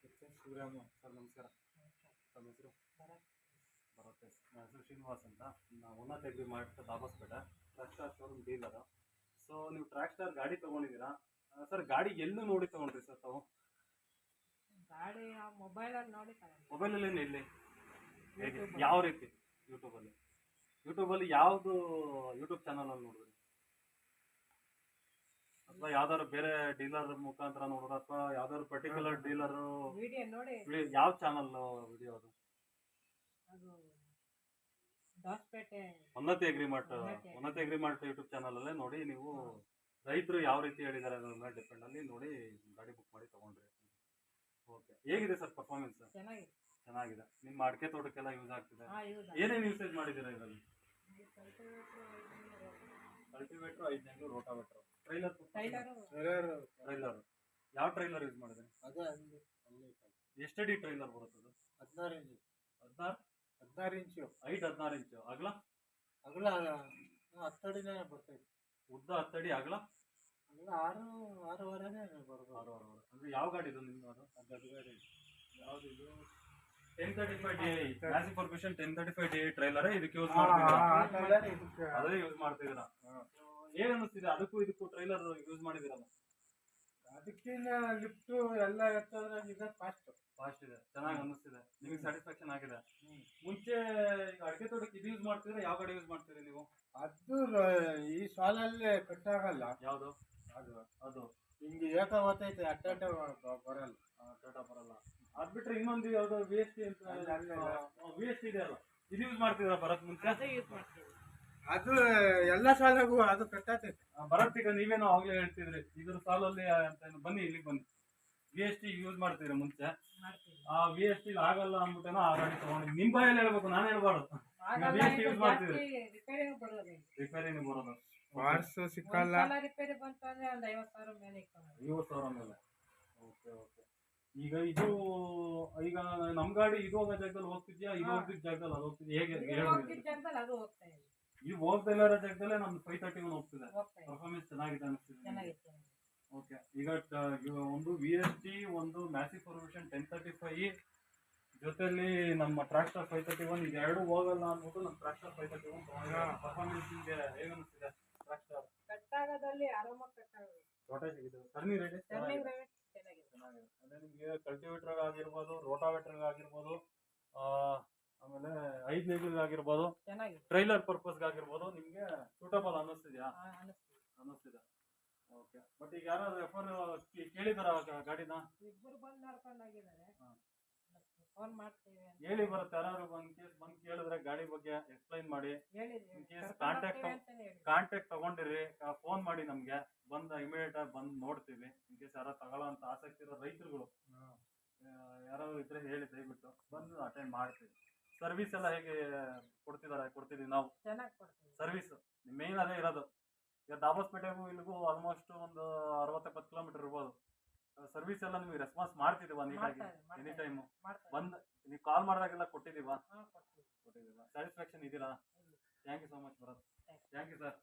H S Shivarama sir ನಮಸ್ಕಾರ. ತಮ್ಮ ಹೆಸರು? ಭರತ್. ನನ್ನ ಹೆಸರು ಶ್ರೀನಿವಾಸ್ ಅಂತ. ನಾವು ಉನ್ನತ ಡಿಗ್ರಿ ಮಾಡ್ತಾ Dabaspete track star showroom dealer. So ನೀವು ಟ್ರ್ಯಾಕ್ ಸ್ಟಾರ್ ಗಾಡಿ ತೊಗೊಂಡಿದ್ದೀರಾ ಸರ್? ಗಾಡಿ ಎಲ್ಲೂ ನೋಡಿ ತೊಗೊಂಡ್ರಿ ಸರ್ ತಾವು? ಗಾಡಿ ಮೊಬೈಲಲ್ಲಿ ನೋಡಿ ತಗೊಂಡೆ. ಮೊಬೈಲಲ್ಲಿ ಎಲ್ಲಿ ಹೇಗೆ ಯಾವ ರೀತಿ? ಯೂಟ್ಯೂಬಲ್ಲಿ ಯಾವುದು ಯೂಟ್ಯೂಬ್ ಚಾನಲಲ್ಲಿ ನೋಡಿದ್ರಿ? ಅಥವಾ ಯಾವ್ದಾದ್ರು ಬೇರೆ ಡೀಲರ್ ಮುಖಾಂತರ ನೋಡೋದು ಅಥವಾ ಯಾವ್ದಾದ್ರು ಪರ್ಟಿಕ್ಯುಲರ್ ಡೀಲರು ವಿಡಿಯೋ ನೋಡಿ ಯಾವ ಚಾನಲ್ ವಿಡಿಯೋ ಅದು? ಅದು ದಾಸ್ಪೇಟೆ ಉನ್ನತಿ ಅಗ್ರಿಮಾರ್ಟ್ ಯೂಟ್ಯೂಬ್ ಚಾನಲ್ ಅಲ್ಲೇ ನೋಡಿ ನೀವು ರೈತರು ಯಾವ ರೀತಿ ಹೇಳಿದ್ದಾರೆ ಅನ್ನೋದ್ರ ಮೇಲೆ ಡಿಪೆಂಡ್ ಅಲ್ಲಿ ನೋಡಿ ಗಾಡಿ ಬುಕ್ ಮಾಡಿ ತಗೊಂಡ್ರಿ. ಓಕೆ, ಹೇಗಿದೆ ಸರ್ ಪರ್ಫಾರ್ಮೆನ್ಸ್? ಚೆನ್ನಾಗಿದೆ. ನಿಮ್ಮ ಅಡಿಕೆ ತೋಟಕ್ಕೆಲ್ಲ ಯೂಸ್ ಆಗ್ತಿದೆ? ಏನೇನು ಯೂಸೇಜ್ ಮಾಡಿದ್ದೀರಾ ಇದರಲ್ಲಿ? ಕಲ್ಟಿವೇಟ್ರು 5 ರೋಟಾವೇಟ್ರು, ಟ್ರೈಲರ್ ಯಾವ ಟ್ರೈಲರ್ ಯೂಸ್ ಮಾಡಿದ್ರೆ? ಎಷ್ಟಡಿ ಟ್ರೈಲರ್ ಬರುತ್ತದೆ? 16 ಇಂಚು. 16 ಇಂಚು ಅಗಲ 10 ಅಡಿನೇ ಬರ್ತೈತೆ. ಉದ್ದ 10 ಅಡಿ, ಅಗಲ 6.5 ಬರ್ಬೋದು. ಅಂದ್ರೆ ಯಾವ ಗಾಡಿ ಇದು ನಿಮ್ದು? ಅದು ಗಾಡಿ ಯಾವ್ದು? 1035 DI massive permission 1035 DI trailer ಇದಕ್ಕೆ ಯೂಸ್ ಮಾಡ್ತಿದ್ದೀರಾ? ಅದೇ ಯೂಸ್ ಮಾಡ್ತಿದ್ದೀರಾ? ಏನ್ ಅನ್ನಿಸ್ತಿದೆ ಅದಕ್ಕೂ ಇದಕ್ಕೂ ಟ್ರೈಲರ್ ಯೂಸ್ ಮಾಡಿದಿರಲ್ಲ? ಅದಕ್ಕಿಂತ ಲಿಫ್ಟ್ ಎಲ್ಲ ಎತ್ತದ್ರಾಗ ಫಾಸ್ಟ್ ಇದೆ, ಚೆನ್ನಾಗಿ ಅನ್ನಿಸ್ತಿದೆ. ನಿಮಗೆ ಸ್ಯಾಟಿಸ್ಫ್ಯಾಕ್ಷನ್ ಆಗಿದೆ? ಮುಂಚೆ ಈಗ ಅಡಿಕೆ ತೋಟಕ್ಕೆ ಇದು ಯೂಸ್ ಮಾಡ್ತಿದ್ರೆ ಯಾವ ಗಾಡಿ ಯೂಸ್ ಮಾಡ್ತೀರಿ ನೀವು? ಅದು ಈ ಸಾಲಲ್ಲಿ ಕಟ್ಟಾಗಲ್ಲ. ಯಾವುದು ಅದು ಹಿಂಗೆ ಏಕ ಓತೈತೆ, ಅಡ್ಡ ಬರಲ್ಲ. ಅದ್ ಬಿಟ್ರೆ ಇನ್ನೊಂದು ಯಾವ್ದು VST ಅಂತ VST ಇದೆ ಅಲ್ಲ, ಇದು ಯೂಸ್ ಮಾಡ್ತಿದ್ರ ಭರತ್? ಮುಂಚೆ ಅದು ಎಲ್ಲ ಸಾಲಾಗೂ ಅದು ಕಟ್ಟತೈತೆ. ಭರತ್ ಈಗ ನೀವೇನೋ ಆಗ್ಲೇ ಹೇಳ್ತಿದ್ರಿ ಇದ್ರ ಸಾಲಲ್ಲಿ ಅಂತ. ಬನ್ನಿ ಇಲ್ಲಿಗೆ ಬನ್ನಿ. VST ಯೂಸ್ ಮಾಡ್ತಿದ್ರೆ ಮುಂಚೆ ಆ VST ಆಗಲ್ಲ ಅಂದ್ಬಿಟ್ಟೇನೋ ಆ ಗಾಡಿ ತಗೊಂಡು ನಿಮ್ ಬಾಯಲ್ಲಿ ಹೇಳ್ಬೇಕು, ನಾನು ಹೇಳ್ಬಾರ್ದು. VST ಯೂಸ್ ಮಾಡ್ತಿದ್ರಿ, ರಿಪೇರಿನೂ ಬರೋದು, ಪಾರ್ಟ್ಸ್ ಸಿಕ್ಕಲ್ಲ. ರಿಪೇರಿ ಬಂತು ಅಂದ್ರೆ ಒಂದು 50,000 ಮೇಲೆ. 50,000 ಮೇಲೆ. ಓಕೆ. ಈಗ ಇದು ಈಗ ನಮ್ ಗಾಡಿ ಇದು ಹೋಗೋ ಜಾಗದಲ್ಲಿ ಹೋಗ್ತಿದ್ಯಾ, ಇದು ಹೋಗ್ತಿದ್ದ ಜಾಗದಲ್ಲಿ ಅದು ಹೋಗ್ತಿದ್ಯಾ? ಹೇಗೆ ಅದು ಹೋಗ್ತಾ ಇದೆ. ಈ ಹೋಗ್ತಾ ಇರೋ ಜಾಗದಲ್ಲೇ ನಮ್ದು 531 ಹೋಗ್ತಿದೆ. ಪರ್ಫಾರ್ಮೆನ್ಸ್ ಚೆನ್ನಾಗಿದೆ ಅನಿಸ್ತಿದೆ. ಓಕೆ, ಈಗ ಒಂದು VST, ಒಂದು ಮ್ಯಾಸಿವ್ ಪರ್ಮಿಷನ್ 1035 ಜೊತೆಲಿ ನಮ್ಮ ಟ್ರ್ಯಾಕ್ ಸ್ಟಾರ್ 531 ಈಗ ಎರಡು ಹೋಗಲ್ಲ ಅಂದ್ಬಿಟ್ಟು ನಮ್ಮ ಟ್ರ್ಯಾಕ್ ಸ್ಟಾರ್ 531 ಪರ್ಫಾರ್ಮೆನ್ಸ್ ಹೇಗೆ ಅನಿಸ್ತಿದೆ? ಟ್ರ್ಯಾಕ್ ಸ್ಟಾರ್ ಕಟ್ಟಾಗದಲ್ಲಿ ಆರಾಮಾಗಿ ಕಟ್ಟಾಗುತ್ತೆ. ಟರ್ನಿಂಗ್ ರೇಟ್ ಚೆನ್ನಾಗಿದೆ. ಅಂದ್ರೆ ನಿಮ್ಗೆ ಕಲ್ಟಿವೇಟರ್ ಆಗಿರ್ಬೋದು, ರೋಟಾವೇಟರ್ ಆಗಿರ್ಬೋದು, ಆಮೇಲೆ 5 ನೇಗಿಲ್ ಆಗಿರ್ಬೋದು, ಟ್ರೈಲರ್ ಪರ್ಪಸ್ ಆಗಿರ್ಬೋದು ನಿಮ್ಗೆ ಸೂಟಬಲ್ ಅನ್ನಿಸ್ತಿದ್ಯಾ? ಅನ್ನಿಸ್ತಿದೆ. ಓಕೆ, ಬಟ್ ಈಗ ಯಾರು ರೆಫರ್ ಕೇಳಿದಾರ ಗಾಡಿನ? ಇಬ್ಬರು ಬಂದು ನಡ್ಕೊಂಡು ಆಗಿದ್ದಾರೆ. ಫೋನ್ ಮಾಡ್ತೀವಿ ಹೇಳಿ ಬರುತ್ತೆ. ಯಾರು ಬಂದು ಕೇಳಿದ್ರೆ ಗಾಡಿ ಬಗ್ಗೆ ಎಕ್ಸ್ಪ್ಲೈನ್ ಮಾಡಿ. ಇನ್ ಕೇಸ್ ಕಾಂಟ್ಯಾಕ್ಟ್ ತಗೊಂಡಿರಿ, ಫೋನ್ ಮಾಡಿ ನಮ್ಗೆ, ಬಂದು ಇಮಿಡಿಯೇಟ್ ಆಗಿ ಬಂದು ನೋಡ್ತೀವಿ. ಇನ್ ಕೇಸ್ ಯಾರು ತಗೊಳ್ಳೋ ಅಂತ ಆಸಕ್ತಿ ಇರೋ ರೈತರುಗಳು ಯಾರಾದ್ರು ಇದ್ರೆ ಹೇಳಿ, ದಯವಿಟ್ಟು ಬಂದು ಅಟೆಂಡ್ ಮಾಡ್ತೀವಿ. ಸರ್ವಿಸ್ ಎಲ್ಲ ಹೇಗೆ ಕೊಡ್ತಿದೀವಿ ನಾವು? ಸರ್ವಿಸ್ ಮೇನ್ ಅದೇ ಇರೋದು. ಈಗ ದಾಬಸ್ಪೇಟೆಗೂ ಇಲ್ಲಿಗೂ ಆಲ್ಮೋಸ್ಟ್ ಒಂದು 60-70 ಕಿಲೋಮೀಟರ್ ಇರ್ಬೋದು. ಸರ್ವಿಸ್ ಎಲ್ಲ ನಿಮಗೆ ರೆಸ್ಪಾನ್ಸ್ ಮಾಡ್ತಿದೀವ ನೀಟಾಗಿ? ಎನಿ ಟೈಮು ಬಂದು ನೀವು ಕಾಲ್ ಮಾಡಿದಾಗೆಲ್ಲ ಕೊಟ್ಟಿದ್ದೀವಾ? ಸ್ಯಾಟಿಸ್ಫ್ಯಾಕ್ಷನ್ ಇದೀರಾ? Thank you so much Bharat. Thank you sir.